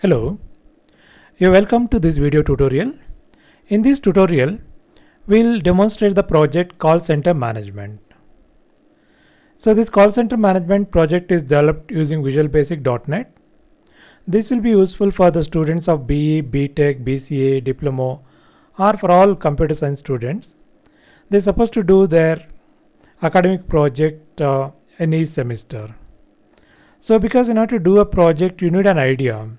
Hello, you're welcome to this video tutorial. In this tutorial, we'll demonstrate the project Call Center Management. So this Call Center Management project is developed using Visual Basic .NET. This will be useful for the students of BE, BTech, BCA, Diploma, or for all computer science students. They're supposed to do their academic project in each semester. So because in order to do a project, you need an idea.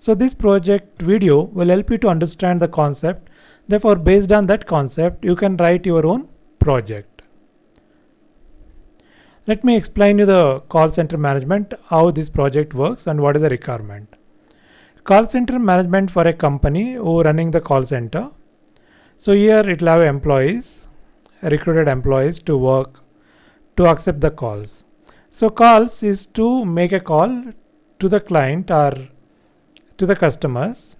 So this project video will help you to understand the concept. Therefore, based on that concept, you can write your own project. Let me explain you the call center management, how this project works and what is the requirement. Call center management for a company who running the call center. So here it will have employees, recruited employees to work, to accept the calls. So calls is to make a call to the client or to the customers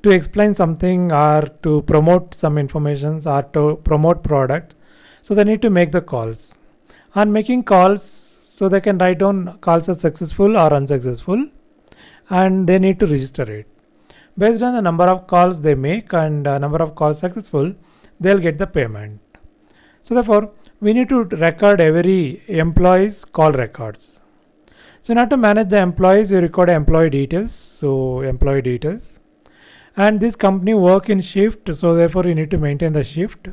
to explain something or to promote some information or to promote product. So they need to make the calls. On making calls, so they can write down calls as successful or unsuccessful, and they need to register it. Based on the number of calls they make and number of calls successful, they'll get the payment. So therefore, we need to record every employee's call records. So in order to manage the employees, you record employee details. So employee details. And this company work in shift. So therefore you need to maintain the shift.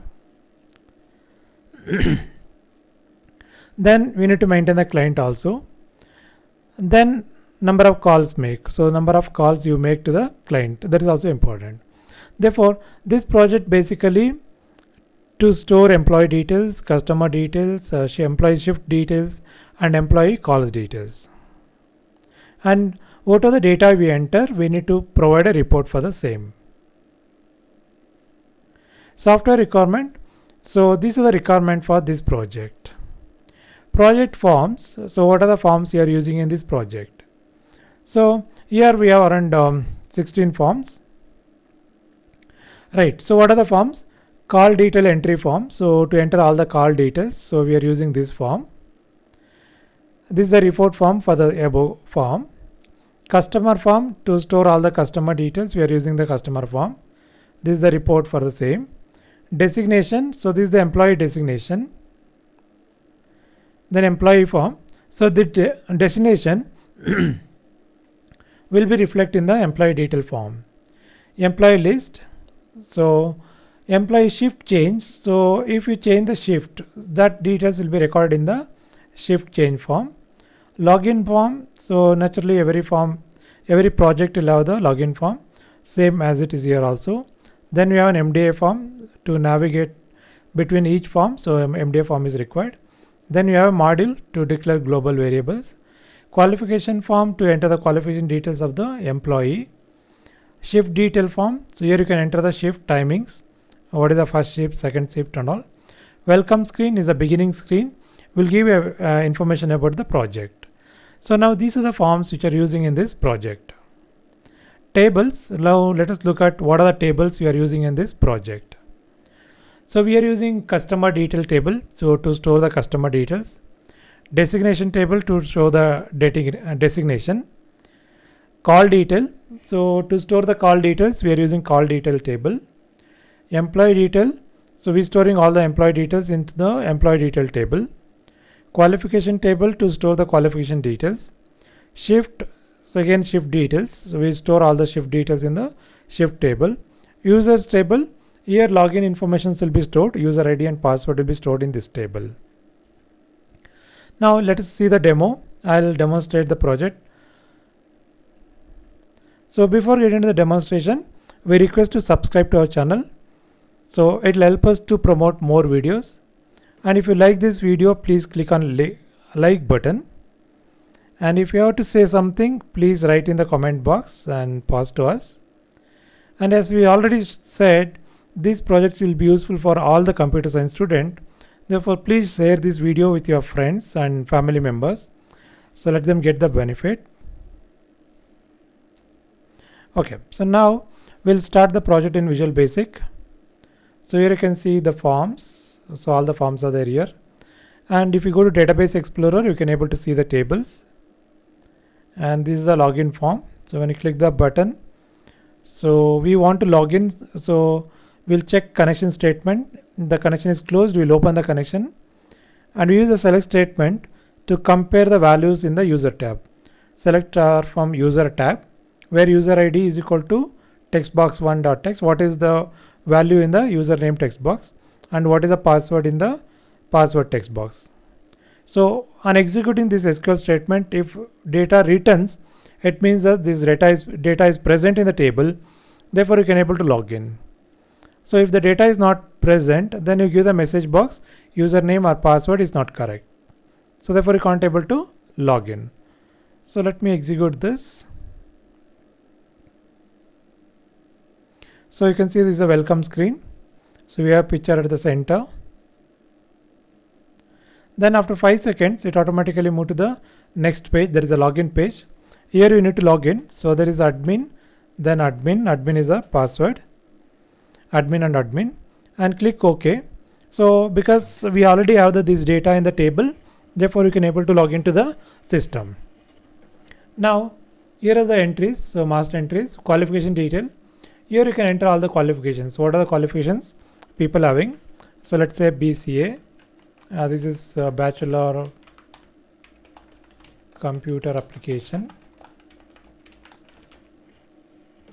Then we need to maintain the client also. Then number of calls make. So number of calls you make to the client. That is also important. Therefore, this project basically to store employee details, customer details, employee shift details, and employee calls details. And what are the data we enter, we need to provide a report for the same. Software requirement. So these are the requirement for this project. Project forms. So what are the forms you are using in this project? So here we have around 16 forms. Right. So what are the forms? Call detail entry form. So to enter all the call details, so we are using this form. This is the report form for the above form. Customer form to store all the customer details. We are using the customer form. This is the report for the same. Designation. So this is the employee designation. Then employee form. So the designation will be reflected in the employee detail form. Employee list. So employee shift change. So if you change the shift, that details will be recorded in the shift change form. Login form. So naturally every project will have the login form, same as it is here also. Then we have an MDA form to navigate between each form. So MDA form is required. Then you have a module to declare global variables. Qualification form to enter the qualification details of the employee. Shift detail form. So here you can enter the shift timings. What is the first shift, second shift and all. Welcome screen is the beginning screen. Will give you information about the project. So now these are the forms which are using in this project. Tables. Now let us look at what are the tables we are using in this project. So we are using customer detail table. So to store the customer details. Designation table to show the designation. Call detail. So to store the call details, we are using call detail table. Employee detail. So we are storing all the employee details into the employee detail table. Qualification table to store the qualification details. Shift. So again shift details. So we store all the shift details in the shift table. Users table. Here login information will be stored. User ID and password will be stored in this table. Now let us see the demo. I'll demonstrate the project. So before getting into the demonstration, we request to subscribe to our channel. So it will help us to promote more videos. And if you like this video, please click on like button. And if you have to say something, please write in the comment box and pass to us. And as we already said, these projects will be useful for all the computer science students. Therefore, please share this video with your friends and family members. So let them get the benefit. Okay, so now we'll start the project in Visual Basic. So here you can see the forms. So all the forms are there here. And if you go to Database Explorer, you can able to see the tables. And this is the login form. So when you click the button, so we want to log in, so we'll check connection statement. The connection is closed, we'll open the connection, and we use the select statement to compare the values in the user tab. Select from user tab, where user ID is equal to textbox1.text, what is the value in the username text box, and what is the password in the password text box. So on executing this SQL statement, if data returns, it means that this data is present in the table, therefore you can able to log in. So if the data is not present, then you give the message box username or password is not correct, so therefore you can't able to log in. So let me execute this. So you can see this is a welcome screen. So we have picture at the center. Then after 5 seconds, it automatically move to the next page. There is a login page. Here you need to log in. So there is admin, then admin is a password, admin and admin, and click OK. So because we already have this data in the table, therefore you can able to log into the system. Now here are the entries. So master entries, qualification detail. Here you can enter all the qualifications. What are the qualifications people having? So let's say BCA. This is Bachelor of Computer Application.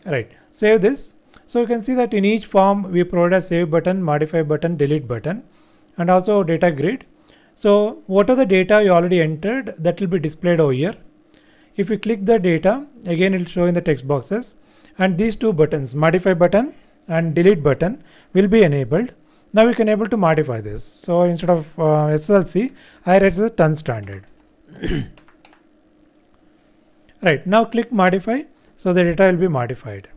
Right. Save this. So you can see that in each form we provide a save button, modify button, delete button, and also data grid. So what are the data you already entered, that will be displayed over here. If you click the data, again it will show in the text boxes, and these two buttons, modify button and delete button, will be enabled. Now we can able to modify this. So instead of SLC, I write as ton standard. Right, now click modify, so the data will be modified.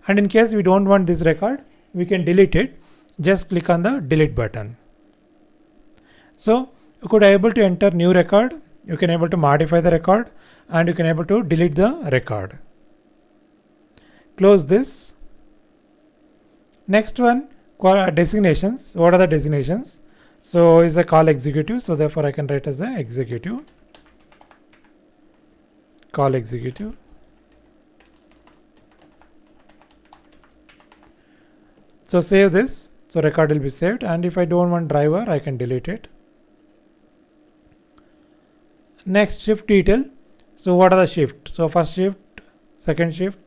And in case we don't want this record, we can delete it. Just click on the delete button. So you could able to enter new record, you can able to modify the record, and you can able to delete the record. Close this. Next one, designations. What are the designations? So is a call executive, so therefore I can write as a executive, call executive. So save this, so record will be saved, and if I don't want driver, I can delete it. Next, shift detail. So what are the shift? So first shift, second shift,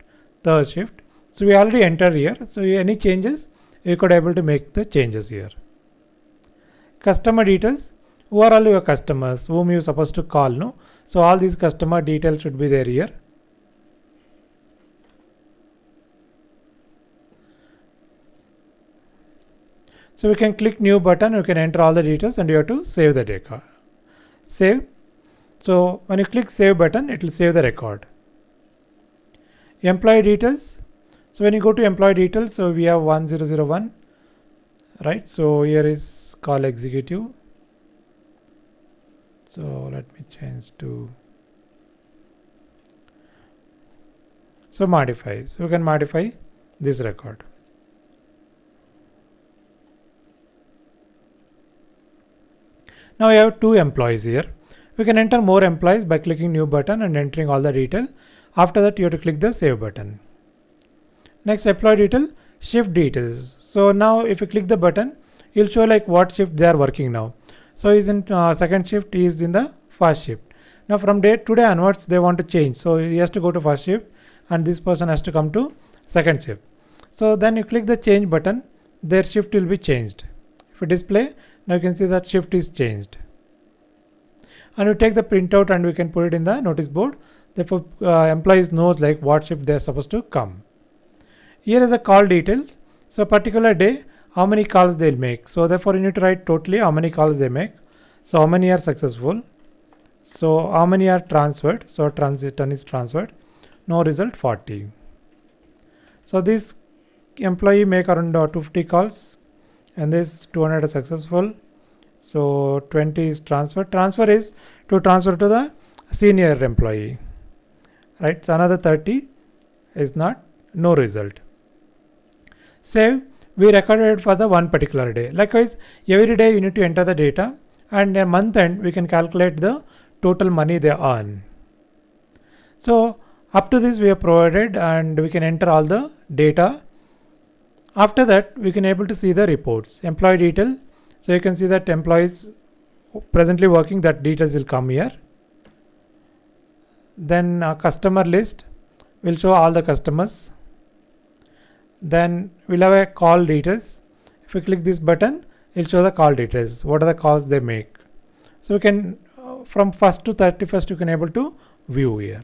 third shift. So we already entered here. So any changes, you could able to make the changes here. Customer details. Who are all your customers whom you supposed to call? No. So all these customer details should be there here. So we can click new button. You can enter all the details, and you have to save the data. Save. So when you click save button, it will save the record. Employee details. So when you go to employee details, so we have 1001, right? So here is call executive. So let me change to, so modify. So you can modify this record. Now we have 2 employees here. We can enter more employees by clicking new button and entering all the detail. After that, you have to click the save button. Next, employee detail, shift details. So now if you click the button, it will show like what shift they are working now. So he's in second shift, he is in the first shift. Now from today onwards, they want to change. So he has to go to first shift, and this person has to come to second shift. So then you click the change button, their shift will be changed. If you display, now you can see that shift is changed. And you take the printout and we can put it in the notice board. Therefore, employees knows like what shift they are supposed to come. Here is a call details. So particular day, how many calls they'll make. So therefore you need to write totally how many calls they make. So how many are successful. So how many are transferred. So ton is transferred. No result 40. So this employee make around 250 calls, and this 200 are successful. So 20 is transfer. Transfer is to transfer to the senior employee, right? So another 30 is not, no result. Save. We recorded for the one particular day. Likewise, every day you need to enter the data, and a month end we can calculate the total money they earn. So Up to this we have provided, and we can enter all the data. After that we can able to see the reports. Employee detail, so you can see that employees presently working, that details will come here. Then customer list will show all the customers. Then we'll have a call details. If we click this button, it will show the call details, what are the calls they make. So we can from 1st to 31st you can able to view here.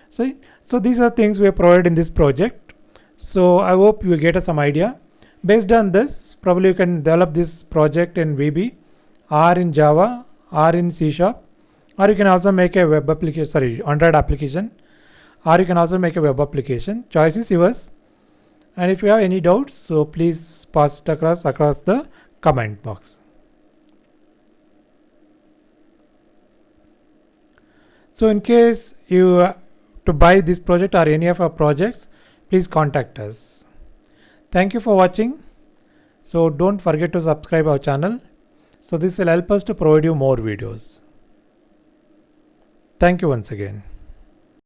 So these are things we have provided in this project. So I hope you get some idea. Based on this, probably you can develop this project in VB, or in Java, or in C#, or you can also make a web application, Android application, or you can also make a web application. Choice is yours. And if you have any doubts, so please pass it across the comment box. So in case you to buy this project or any of our projects, please contact us. Thank you for watching. So don't forget to subscribe our channel. So this will help us to provide you more videos. Thank you once again.